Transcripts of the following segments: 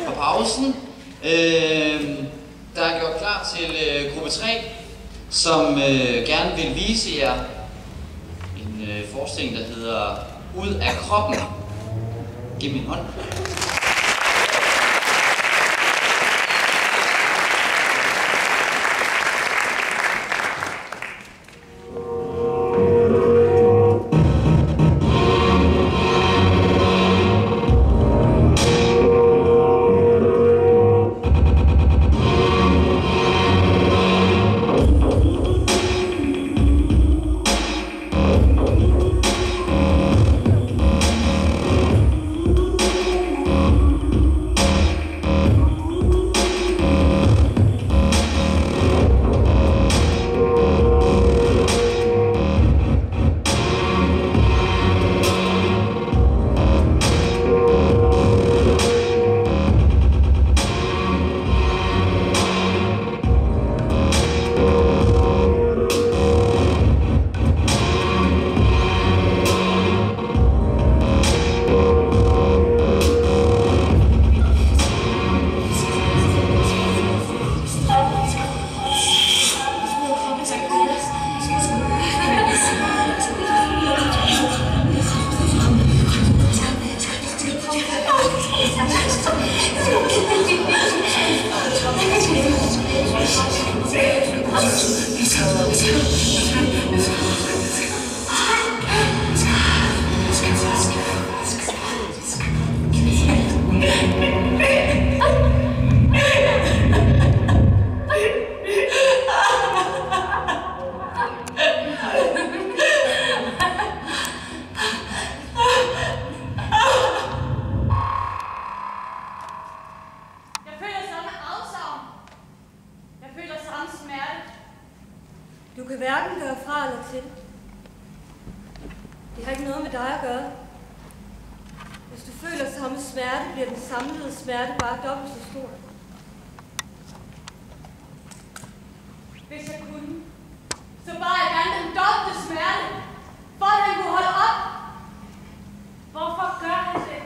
Og pausen. Der er gjort klar til gruppe 3, som gerne vil vise jer en forestilling, der hedder Ud af kroppen. Giv min hånd. Du kan hverken gøre fra eller til. Det har ikke noget med dig at gøre. Hvis du føler samme smerte, bliver den samlede smerte bare dobbelt så stor. Hvis jeg kunne, så bare jeg gerne den dobbelte smerte, for at han kunne holde op. Hvorfor gør han det?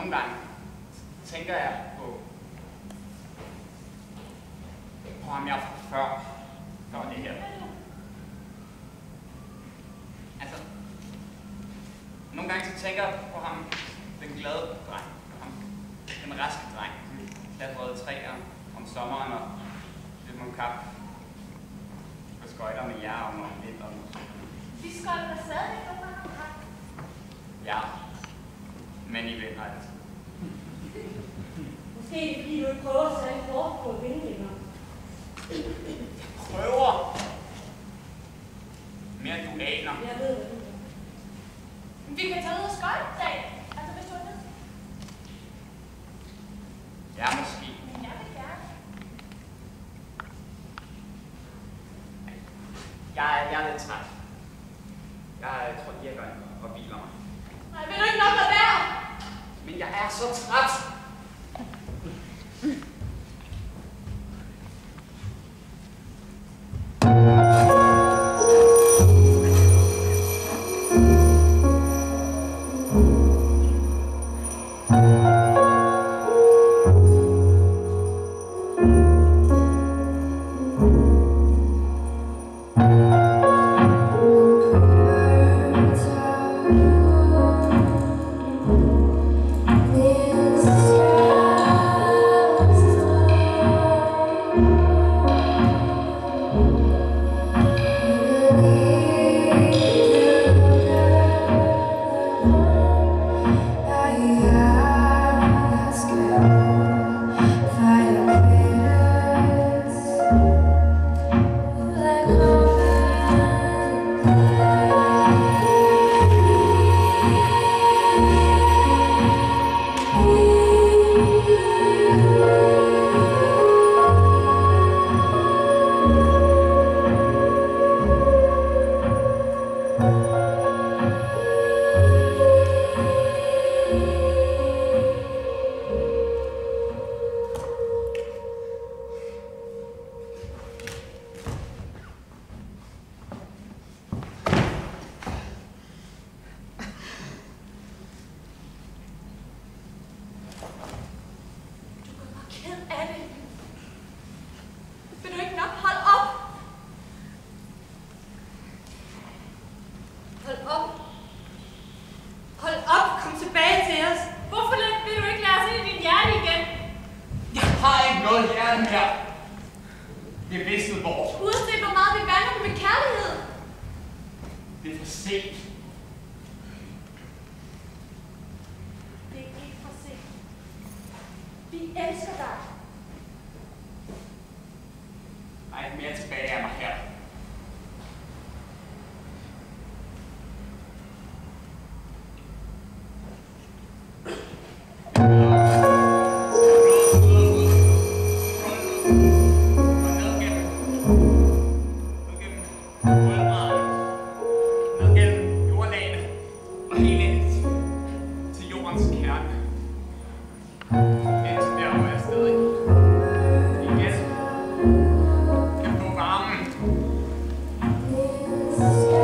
nogle gange tænker jeg på ham jeg før det her. Altså, nogle gange så tænker jeg på ham, den glade dreng, ham, den raske dreng, klatrede træer om sommeren og lidt mod kap på skøjter med jer om vinteren. De skøjter der stadig på mig. Ja, men I vinder altid. Måske er det fordi, du ikke prøver at sætte hårdt på at vinde længere. Prøver! Mere end du aner. Jeg ved det. Vi kan tage ud og skøjte i dag. Altså, hvis du er med. Ja, måske. Men jeg vil gerne. Jeg er lidt træt. Jeg tror lige, jeg går ind og hviler mig. Nej, vil du ikke nok lade være? Men jeg er så træt! Det er visnet bort. Uanset hvor meget vi vandrer med kærlighed. Det er for sent. Det er ikke for sent. Vi elsker dig. Der er ikke mere tilbage af mig her. Yes.